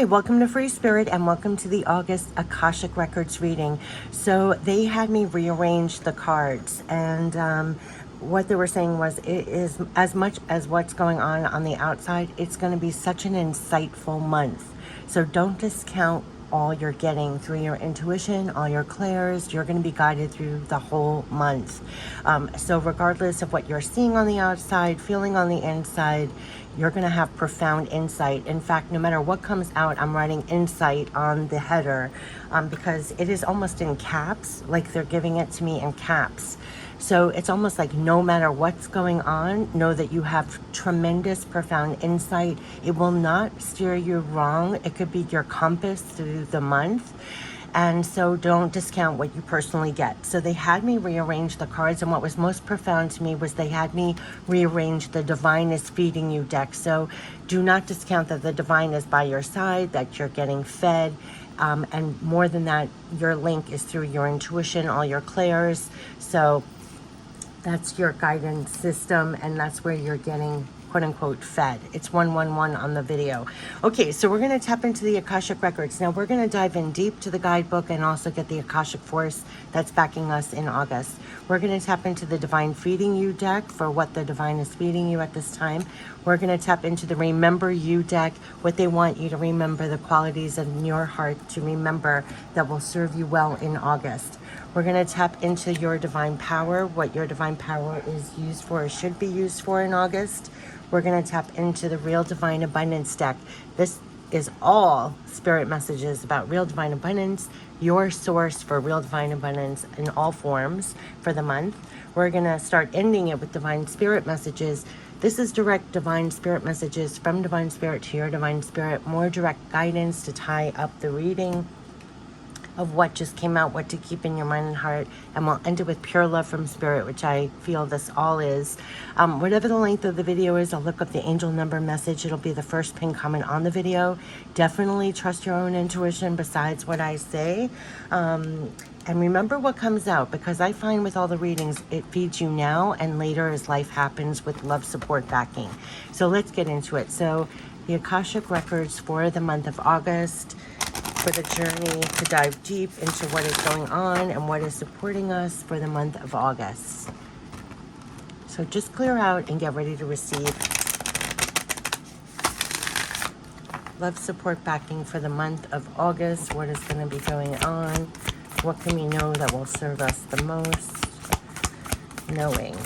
Hi, welcome to Free Spirit and welcome to the August Akashic Records reading. So they had me rearrange the cards, and what they were saying was it is, as much as what's going on the outside, it's going to be such an insightful month. So don't discount all you're getting through your intuition, all your clairs. You're going to be guided through the whole month. So regardless of what you're seeing on the outside, feeling on the inside, you're going to have profound insight. In fact, no matter what comes out, I'm writing insight on the header because it is almost in caps, like they're giving it to me in caps. So it's almost like no matter what's going on, know that you have tremendous, profound insight. It will not steer you wrong. It could be your compass through the month. And so don't discount what you personally get. So they had me rearrange the cards, and what was most profound to me was they had me rearrange the Divine is Feeding You deck. So do not discount that the Divine is by your side, that you're getting fed. And more than that, your link is through your intuition, all your clairs. So that's your guidance system, and that's where you're getting quote unquote fed. It's 111 on the video. Okay, so we're going to tap into the Akashic Records. Now we're going to dive in deep to the guidebook and also get the Akashic Force that's backing us in August. We're going to tap into the Divine Feeding You deck for what the Divine is feeding you at this time. We're going to tap into the Remember You deck, what they want you to remember, the qualities in your heart to remember that will serve you well in August. We're going to tap into your divine power, what your divine power is used for or should be used for in August. We're going to tap into the Real Divine Abundance deck. This is all spirit messages about real divine abundance, your source for real divine abundance in all forms for the month. We're going to start ending it with divine spirit messages. This is direct divine spirit messages from divine spirit to your divine spirit, more direct guidance to tie up the reading of what just came out, what to keep in your mind and heart. And we'll end it with pure love from spirit, which I feel this all is. Whatever the length of the video is, I'll look up the angel number message. It'll be the first pinned comment on the video. Definitely trust your own intuition besides what I say. And remember what comes out, because I find with all the readings, it feeds you now and later as life happens with love support backing. So let's get into it. So the Akashic Records for the month of August, for the journey to dive deep into what is going on and what is supporting us for the month of August. So just clear out and get ready to receive love support backing for the month of August. What is going to be going on? What can we know that will serve us the most? Knowing.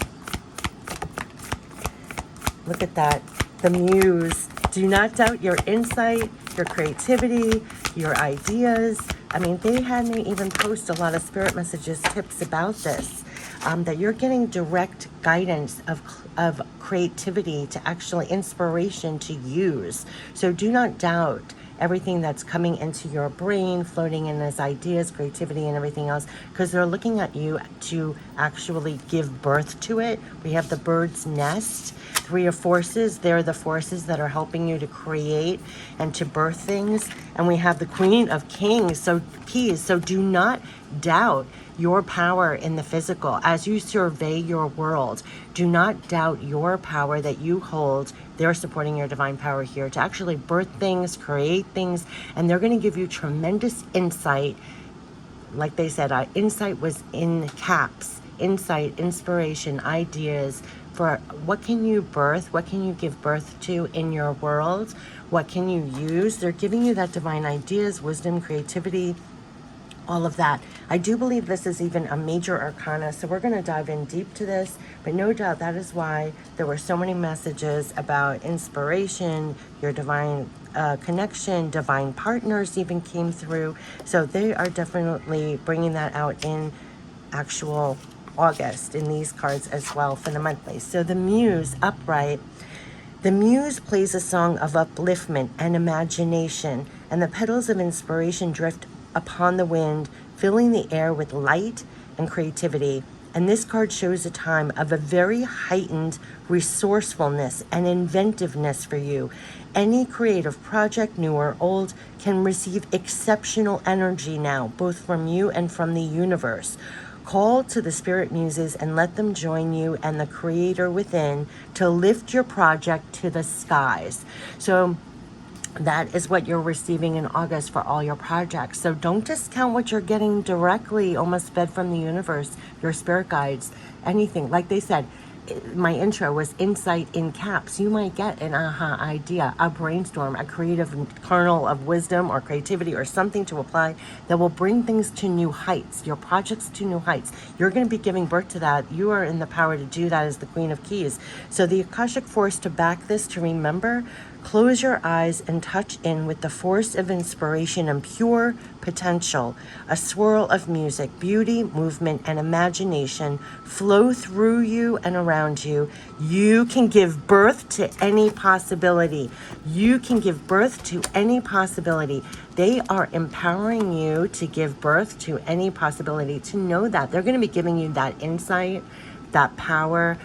Look at that. The muse. Do not doubt your insight, your creativity, your ideas. I mean, they had me even post a lot of spirit messages, tips about this, that you're getting direct guidance of creativity to actually inspiration to use. So do not doubt everything that's coming into your brain, floating in as ideas, creativity, and everything else, because they're looking at you to actually give birth to it. We have the bird's nest, three of forces. They're the forces that are helping you to create and to birth things. And we have the Queen of Kings, so keys. So do not doubt your power in the physical as you survey your world. Do not doubt your power that you hold. They're supporting your divine power here to actually birth things, create things, and they're going to give you tremendous insight. Like they said, insight was in caps. Insight, inspiration, ideas for what can you birth, what can you give birth to in your world, what can you use. They're giving you that divine ideas, wisdom, creativity, all of that. I do believe this is even a major arcana, so we're going to dive in deep to this, but no doubt that is why there were so many messages about inspiration, your divine connection, divine partners even came through. So they are definitely bringing that out in actual August in these cards as well for the monthly. So the muse upright. The muse plays a song of upliftment and imagination, and the petals of inspiration drift upon the wind, filling the air with light and creativity. And this card shows a time of a very heightened resourcefulness and inventiveness for you. Any creative project, new or old, can receive exceptional energy now, both from you and from the universe. Call to the spirit muses and let them join you and the creator within to lift your project to the skies. So That is what you're receiving in August for all your projects. So don't discount what you're getting directly, almost fed from the universe, your spirit guides, anything. Like they said, my intro was insight in caps. You might get an aha idea, a brainstorm, a creative kernel of wisdom or creativity or something to apply that will bring things to new heights, your projects to new heights. You're going to be giving birth to that. You are in the power to do that as the Queen of Keys. So the Akashic Force to back this, to remember, close your eyes and touch in with the force of inspiration and pure potential. A swirl of music, beauty, movement, and imagination flow through you and around you. You can give birth to any possibility. You can give birth to any possibility. They are empowering you to give birth to any possibility, to know that. They're going to be giving you that insight, that power.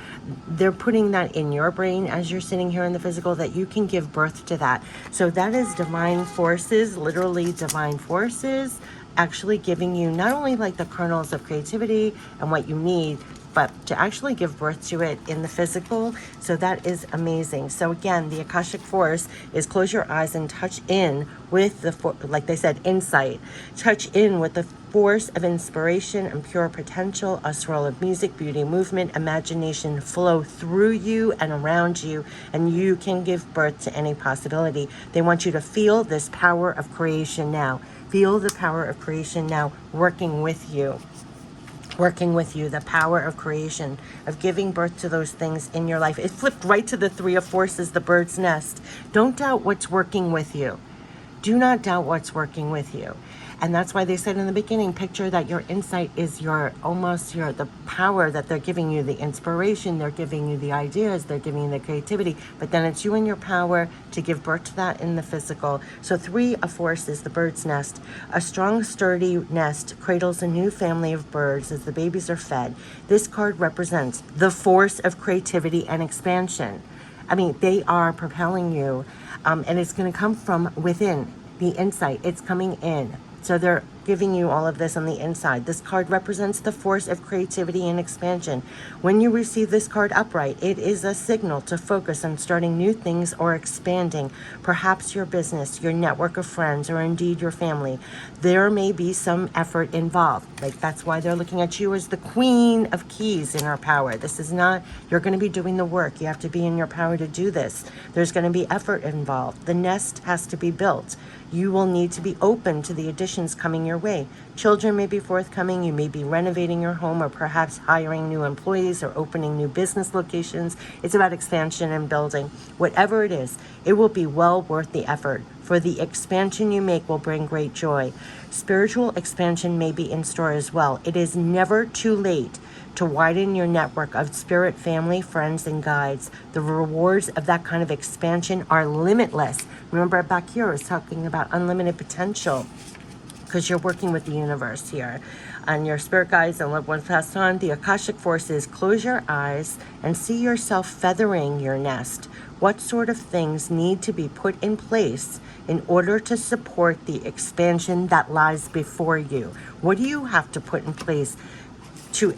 They're putting that in your brain as you're sitting here in the physical, that you can give birth to that. So that is divine forces, literally divine forces, actually giving you not only like the kernels of creativity and what you need, but to actually give birth to it in the physical. So that is amazing. So again, the Akashic Force is close your eyes and touch in with the, like they said, insight. Touch in with the force of inspiration and pure potential. A swirl of music, beauty, movement, imagination flow through you and around you, and you can give birth to any possibility. They want you to feel this power of creation now. Feel the power of creation now working with you. Working with you, the power of creation, of giving birth to those things in your life. It flipped right to the Three of Forces, the bird's nest. Don't doubt what's working with you. Do not doubt what's working with you. And that's why they said in the beginning, picture that your insight is your, almost your, the power that they're giving you, the inspiration, they're giving you the ideas, they're giving you the creativity, but then it's you and your power to give birth to that in the physical. So Three of Forces, the bird's nest. A strong, sturdy nest cradles a new family of birds as the babies are fed. This card represents the force of creativity and expansion. I mean, they are propelling you, and it's going to come from within, the insight. It's coming in. So they're giving you all of this on the inside. This card represents the force of creativity and expansion. When you receive this card upright, it is a signal to focus on starting new things or expanding, perhaps your business, your network of friends, or indeed your family. There may be some effort involved. Like, that's why they're looking at you as the Queen of Keys in our power. This is not, you're going to be doing the work. You have to be in your power to do this. There's going to be effort involved. The nest has to be built. You will need to be open to the additions coming your way. Children may be forthcoming. You may be renovating your home, or perhaps hiring new employees or opening new business locations. It's about expansion and building. Whatever it is, it will be well worth the effort, for the expansion you make will bring great joy. Spiritual expansion may be in store as well. It is never too late to widen your network of spirit, family, friends, and guides. The rewards of that kind of expansion are limitless. Remember, back here I was talking about unlimited potential, because you're working with the universe here. And your spirit guides and loved ones passed on. The Akashic Forces, close your eyes and see yourself feathering your nest. What sort of things need to be put in place in order to support the expansion that lies before you? What do you have to put in place to,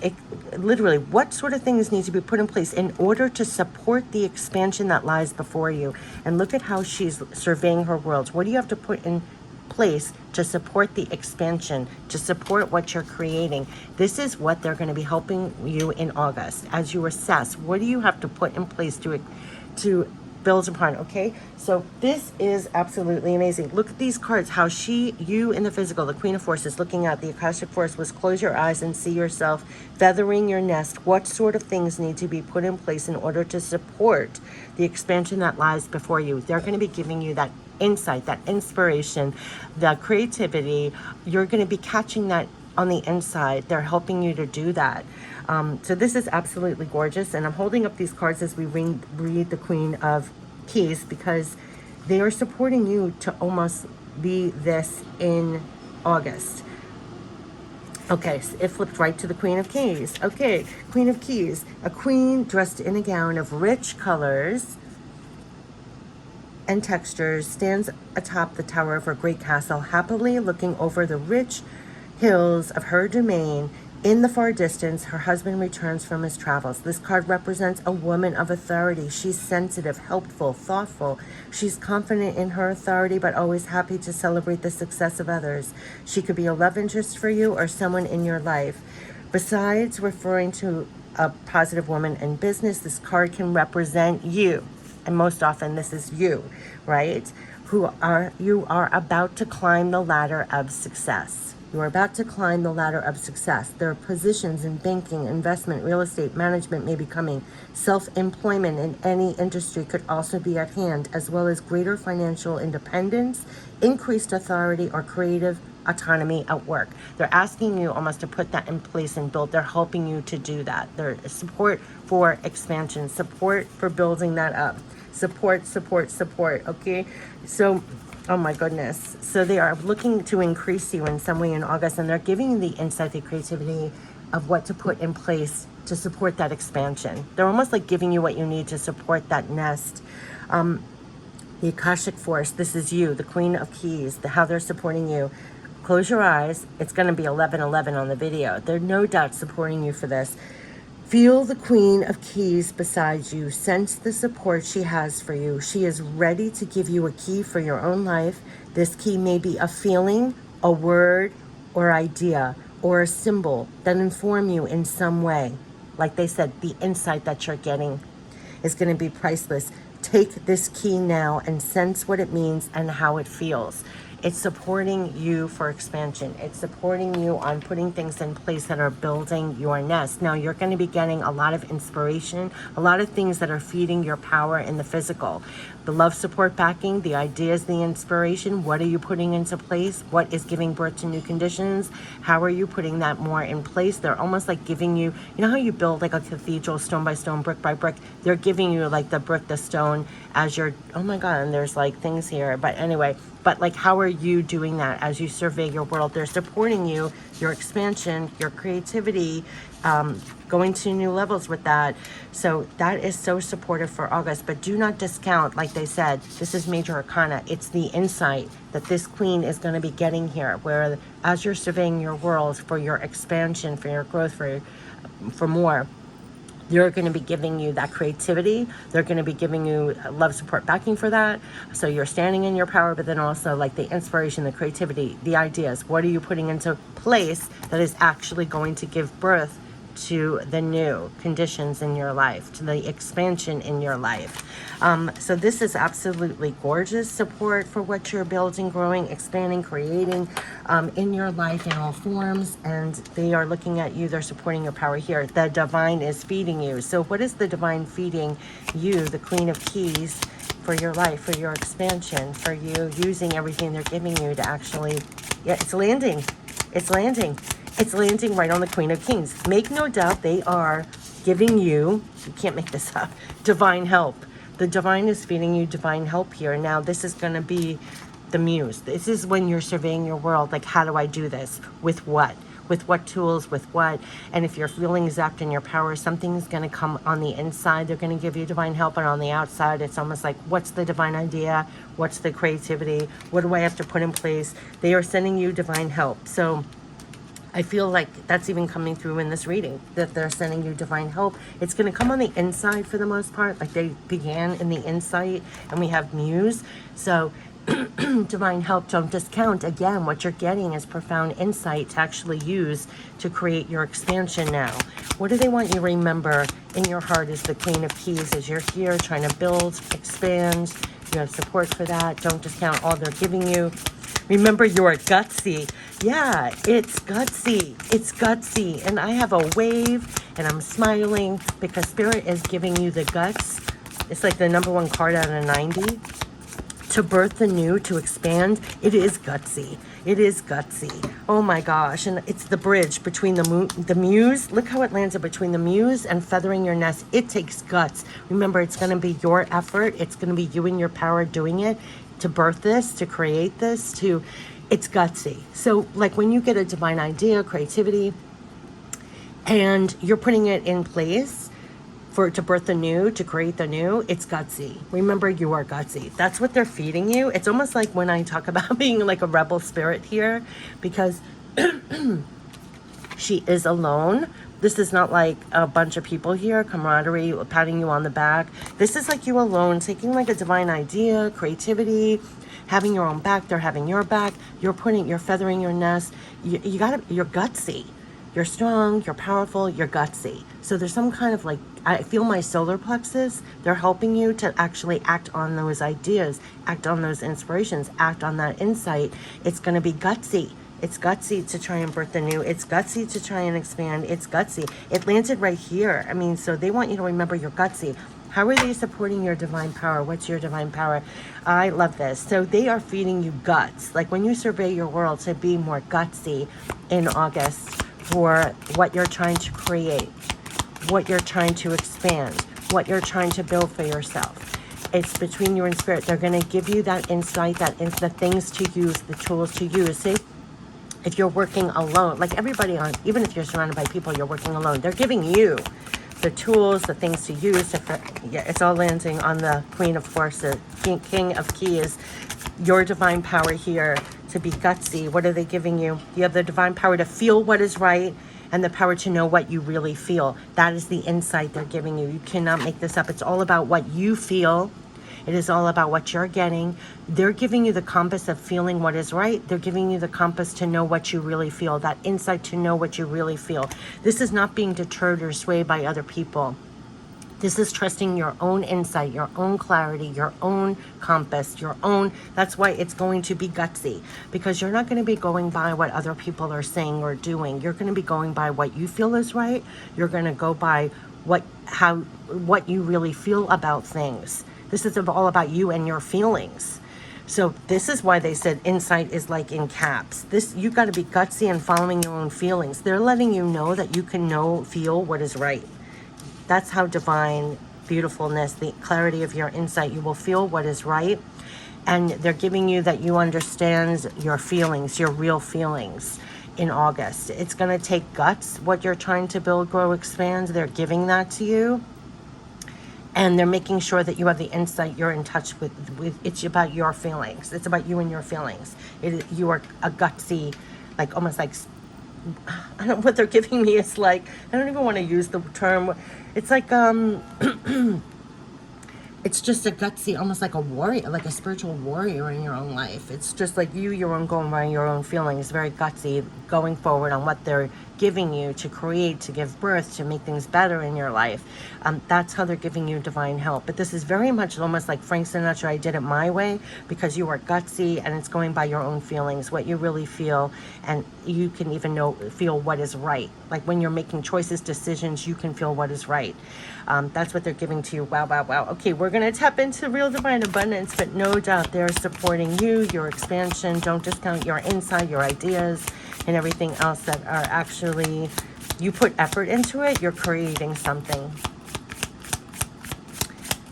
literally, what sort of things need to be put in place in order to support the expansion that lies before you? And look at how she's surveying her worlds. What do you have to put in place to support the expansion, to support what you're creating? This is what they're going to be helping you in August as you assess. What do you have to put in place to build upon? Okay, so this is absolutely amazing. Look at these cards, how you in the physical, the Queen of Forces, looking at the Akashic Force was close your eyes and see yourself feathering your nest. What sort of things need to be put in place in order to support the expansion that lies before you? They're going to be giving you that insight, that inspiration, the creativity. You're going to be catching that on the inside. They're helping you to do that. So this is absolutely gorgeous. And I'm holding up these cards as we read the Queen of Keys, because they are supporting you to almost be this in August. Okay, so it flipped right to the Queen of Keys. Okay, Queen of Keys, a queen dressed in a gown of rich colors and textures, stands atop the tower of her great castle, happily looking over the rich hills of her domain. In the far distance, her husband returns from his travels. This card represents a woman of authority. She's sensitive, helpful, thoughtful. She's confident in her authority, but always happy to celebrate the success of others. She could be a love interest for you or someone in your life. Besides referring to a positive woman in business, this card can represent you. And most often this is you, right? You are about to climb the ladder of success. You are about to climb the ladder of success. There are positions in banking, investment, real estate, management may be coming. Self-employment in any industry could also be at hand, as well as greater financial independence, increased authority, or creative autonomy at work. They're asking you almost to put that in place and build. They're helping you to do that. There's support for expansion, support for building that up. Support, okay? So, oh my goodness. So they are looking to increase you in some way in August, and they're giving you the insight, the creativity of what to put in place to support that expansion. They're almost like giving you what you need to support that nest. The Akashic Force, this is you, the Queen of Keys, how they're supporting you. Close your eyes. It's going to be 11:11 on the video. They're no doubt supporting you for this. Feel the Queen of Keys beside you. Sense the support she has for you. She is ready to give you a key for your own life. This key may be a feeling, a word, or idea, or a symbol that inform you in some way. Like they said, the insight that you're getting is going to be priceless. Take this key now and sense what it means and how it feels. It's supporting you for expansion. It's supporting you on putting things in place that are building your nest. Now, you're going to be getting a lot of inspiration, a lot of things that are feeding your power in the physical. The love, support, backing, the ideas, the inspiration. What are you putting into place? What is giving birth to new conditions? How are you putting that more in place? They're almost like giving you, you know how you build like a cathedral stone by stone, brick by brick? They're giving you like the brick, the stone as you're, oh my God, and there's like things here. But anyway, but like, how are you doing that as you survey your world? They're supporting you, your expansion, your creativity, going to new levels with that. So that is so supportive for August. But do not discount, like they said, this is major arcana. It's the insight that this queen is going to be getting here, where as you're surveying your world for your expansion, for your growth, for more, they're going to be giving you that creativity. They're going to be giving you love, support, backing for that. So you're standing in your power, but then also like the inspiration, the creativity, the ideas. What are you putting into place that is actually going to give birth to the new conditions in your life, to the expansion in your life? So this is absolutely gorgeous support for what you're building, growing, expanding, creating in your life in all forms. And they are looking at you. They're supporting your power here. The divine is feeding you. So what is the divine feeding you, the Queen of Keys, for your life, for your expansion, for you using everything they're giving you to actually, yeah, it's landing. It's landing. It's landing right on the Queen of Kings. Make no doubt they are giving you can't make this up, divine help. The divine is feeding you divine help here. Now, this is going to be the muse. This is when you're surveying your world. Like, how do I do this? With what? With what tools? With what? And if you're feeling zapped in your power, something's going to come on the inside. They're going to give you divine help. And on the outside, it's almost like, what's the divine idea? What's the creativity? What do I have to put in place? They are sending you divine help. So I feel like that's even coming through in this reading, that they're sending you divine help. It's going to come on the inside for the most part, like they began in the insight, and we have muse. So divine help, don't discount. Again, what you're getting is profound insight to actually use to create your expansion now. What do they want you to remember in your heart is the Queen of Keys as you're here trying to build, expand. You have support for that. Don't discount all they're giving you. Remember, you're gutsy. Yeah, it's gutsy. It's gutsy. And I have a wave and I'm smiling because Spirit is giving you the guts. It's like the #1 card out of 90. To birth the new, to expand. It is gutsy. It is gutsy. Oh my gosh. And it's the bridge between the muse. Look how it lands between the muse and feathering your nest. It takes guts. Remember, it's going to be your effort. It's going to be you and your power doing it. To birth this, to create this, it's gutsy. So like when you get a divine idea, creativity, and you're putting it in place to birth the new, to create the new, it's gutsy. Remember, you are gutsy. That's what they're feeding you. It's almost like when I talk about being like a rebel spirit here, because She is alone. This is not like a bunch of people here, camaraderie, patting you on the back. This is like you alone, taking like a divine idea, creativity, having your own back. They're having your back. You're feathering your nest. You're gutsy. You're strong, you're powerful, you're gutsy. So there's some kind of like, I feel my solar plexus, they're helping you to actually act on those ideas, act on those inspirations, act on that insight. It's going to be gutsy. It's gutsy to try and birth the new. It's gutsy to try and expand. It's gutsy. It landed right here. I mean, so they want you to remember you're gutsy. How are they supporting your divine power? What's your divine power? I love this. So they are feeding you guts. Like when you survey your world, to be more gutsy in August for what you're trying to create, what you're trying to expand, what you're trying to build for yourself. It's between you and spirit. They're going to give you that insight, the things to use, the tools to use. See, if you're working alone, like everybody on, even if you're surrounded by people, you're working alone. They're giving you the tools, the things to use. It's all landing on the Queen of Forces, King of Keys, your divine power here to be gutsy. What are they giving you? You have the divine power to feel what is right and the power to know what you really feel. That is the insight they're giving you. You cannot make this up. It's all about what you feel. It is all about what you're getting. They're giving you the compass of feeling what is right. They're giving you the compass to know what you really feel, that insight to know what you really feel. This is not being deterred or swayed by other people. This is trusting your own insight, your own clarity, your own compass, your own. That's why it's going to be gutsy, because you're not going to be going by what other people are saying or doing. You're going to be going by what you feel is right. You're going to go by what you really feel about things. This is all about you and your feelings. So this is why they said insight is like in caps. You got to be gutsy and following your own feelings. They're letting you know that you can feel what is right. That's how divine beautifulness, the clarity of your insight, you will feel what is right. And they're giving you that you understand your feelings, your real feelings in August. It's going to take guts, what you're trying to build, grow, expand. They're giving that to you. And they're making sure that you have the insight, you're in touch with it's about your feelings. It's about you and your feelings. You are a gutsy, like almost like, I don't know what they're giving me. It's like, I don't even want to use the term. It's like, it's just a gutsy, almost like a warrior, like a spiritual warrior in your own life. It's just like your own going by your own feelings, very gutsy, going forward on what they're giving you to create, to give birth, to make things better in your life. That's how they're giving you divine help. But this is very much almost like Frank Sinatra, I did it my way, because you are gutsy and it's going by your own feelings, what you really feel, and you can even feel what is right. Like when you're making choices, decisions, you can feel what is right. That's what they're giving to you. Wow, wow, wow. Okay, we're going to tap into real divine abundance, but no doubt they're supporting you, your expansion. Don't discount your insight, your ideas, and everything else that are actually, you put effort into it, you're creating something.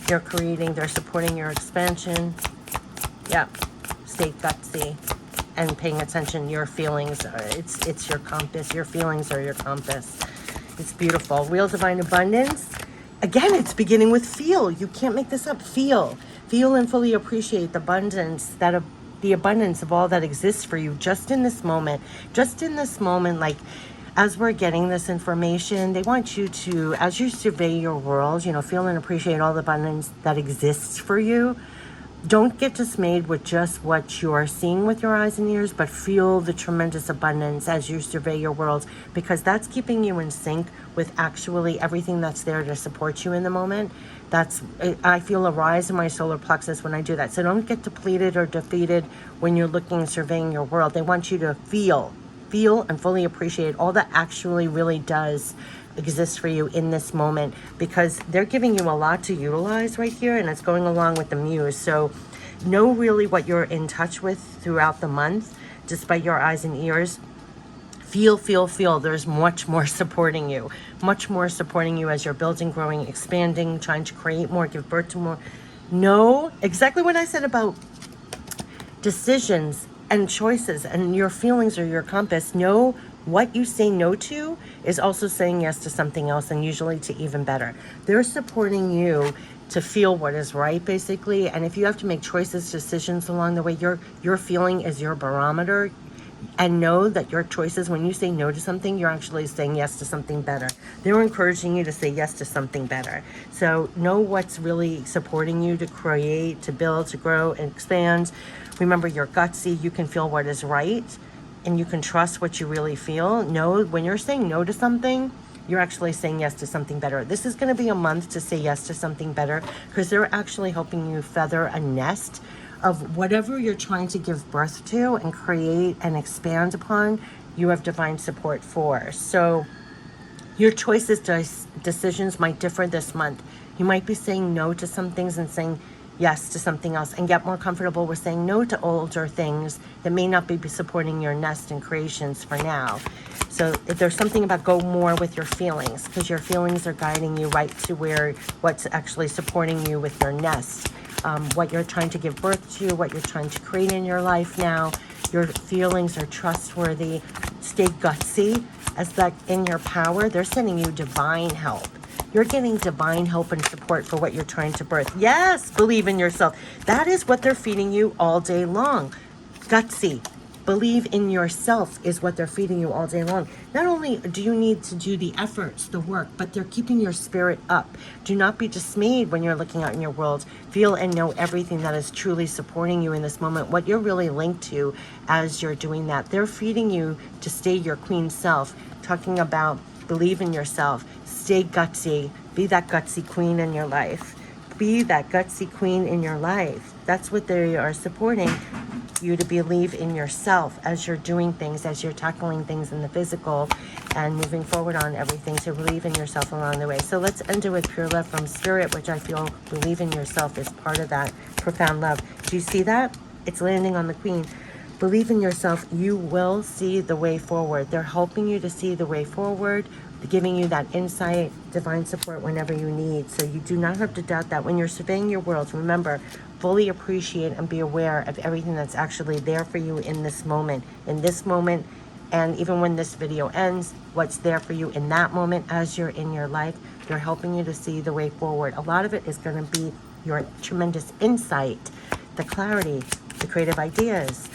They're supporting your expansion. Yeah, stay gutsy and paying attention. Your feelings, it's your compass. Your feelings are your compass. It's beautiful. Real divine abundance. Again, it's beginning with feel. You can't make this up. Feel and fully appreciate the abundance of all that exists for you just in this moment. Like as we're getting this information, they want you to, as you survey your world, feel and appreciate all the abundance that exists for you. Don't get dismayed with just what you're seeing with your eyes and ears, but feel the tremendous abundance as you survey your world, because that's keeping you in sync with actually everything that's there to support you in the moment. I feel a rise in my solar plexus when I do that. So don't get depleted or defeated when you're looking and surveying your world. They want you to feel and fully appreciate all that actually really does exist for you in this moment, because they're giving you a lot to utilize right here, and it's going along with the muse. So know really what you're in touch with throughout the month, despite your eyes and ears. Feel. There's much more supporting you as you're building, growing, expanding, trying to create more, give birth to more. Know exactly what I said about decisions and choices, and your feelings are your compass. Know what you say no to is also saying yes to something else, and usually to even better. They're supporting you to feel what is right, basically. And if you have to make choices, decisions along the way, your feeling is your barometer. And know that your choices, when you say no to something, you're actually saying yes to something better. They're encouraging you to say yes to something better. So know what's really supporting you to create, to build, to grow, and expand. Remember, you're gutsy. You can feel what is right, and you can trust what you really feel. Know when you're saying no to something, you're actually saying yes to something better. This is going to be a month to say yes to something better, because they're actually helping you feather a nest of whatever you're trying to give birth to and create and expand upon. You have divine support for. So your choices, decisions might differ this month. You might be saying no to some things and saying yes to something else, and get more comfortable with saying no to older things that may not be supporting your nest and creations for now. So if there's something about, go more with your feelings, because your feelings are guiding you right to where, what's actually supporting you with your nest. What you're trying to give birth to, what you're trying to create in your life now. Your feelings are trustworthy. Stay gutsy, as that in your power, they're sending you divine help. You're getting divine help and support for what you're trying to birth. Yes, believe in yourself. That is what they're feeding you all day long. Gutsy. Believe in yourself is what they're feeding you all day long. Not only do you need to do the efforts, the work, but they're keeping your spirit up. Do not be dismayed when you're looking out in your world. Feel and know everything that is truly supporting you in this moment, what you're really linked to as you're doing that. They're feeding you to stay your queen self, talking about believe in yourself, stay gutsy, be that gutsy queen in your life. Be that gutsy queen in your life. That's what they are supporting you, to believe in yourself as you're doing things, as you're tackling things in the physical and moving forward on everything, to believe in yourself along the way. So let's end it with pure love from spirit, which I feel believe in yourself is part of that profound love. Do you see that? It's landing on the queen. Believe in yourself. You will see the way forward. They're helping you to see the way forward, giving you that insight, divine support whenever you need. So you do not have to doubt that. When you're surveying your world, remember, fully appreciate and be aware of everything that's actually there for you in this moment. And even when this video ends, what's there for you in that moment as you're in your life. They're helping you to see the way forward. A lot of it is going to be your tremendous insight, the clarity, the creative ideas.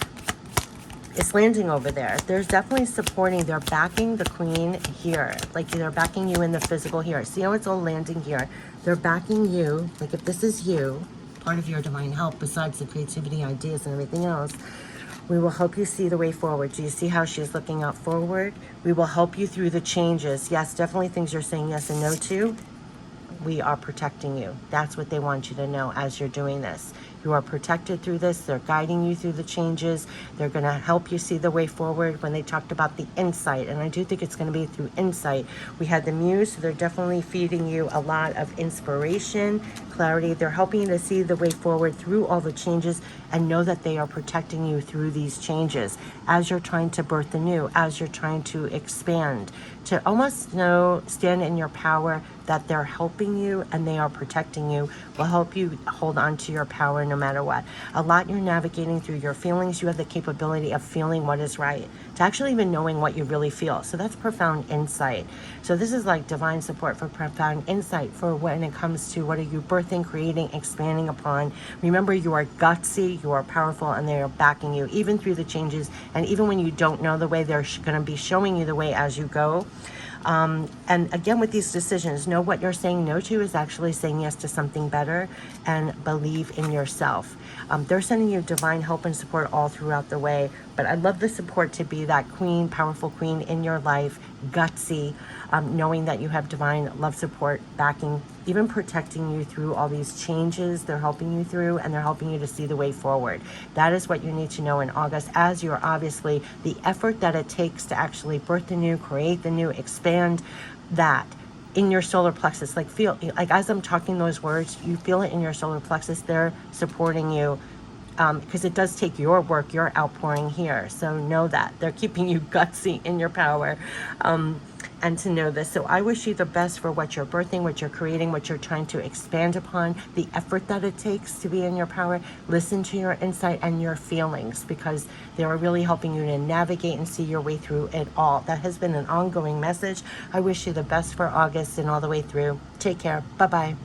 It's landing over there. There's definitely supporting. They're backing the queen here. Like they're backing you in the physical here. See how it's all landing here? They're backing you. Like if this is you, part of your divine help, besides the creativity, ideas, and everything else, we will help you see the way forward. Do you see how she's looking out forward? We will help you through the changes. Yes, definitely things you're saying yes and no to. We are protecting you. That's what they want you to know as you're doing this. You are protected through this. They're guiding you through the changes. They're going to help you see the way forward. When they talked about the insight, and I do think it's going to be through insight. We had the muse, so they're definitely feeding you a lot of inspiration, clarity. They're helping you to see the way forward through all the changes, and know that they are protecting you through these changes as you're trying to birth the new, as you're trying to expand, to almost know, stand in your power, that they're helping you and they are protecting you, will help you hold on to your power no matter what. A lot you're navigating through your feelings. You have the capability of feeling what is right, to actually even knowing what you really feel. So that's profound insight. So this is like divine support for profound insight for when it comes to what are you birthing, creating, expanding upon. Remember, you are gutsy, you are powerful, and they are backing you even through the changes. And even when you don't know the way, they're going to be showing you the way as you go. And again, with these decisions, know what you're saying no to is actually saying yes to something better, and believe in yourself. They're sending you divine help and support all throughout the way. But I love the support to be that queen, powerful queen in your life, gutsy, knowing that you have divine love, support, backing, even protecting you through all these changes they're helping you through, and they're helping you to see the way forward. That is what you need to know in August, as you're obviously the effort that it takes to actually birth the new, create the new, expand that in your solar plexus. Like feel, like as I'm talking those words, you feel it in your solar plexus. They're supporting you. Because it does take your work, your outpouring here. So know that. They're keeping you gutsy in your power. And to know this. So I wish you the best for what you're birthing, what you're creating, what you're trying to expand upon, the effort that it takes to be in your power. Listen to your insight and your feelings, because they are really helping you to navigate and see your way through it all. That has been an ongoing message. I wish you the best for August and all the way through. Take care. Bye-bye.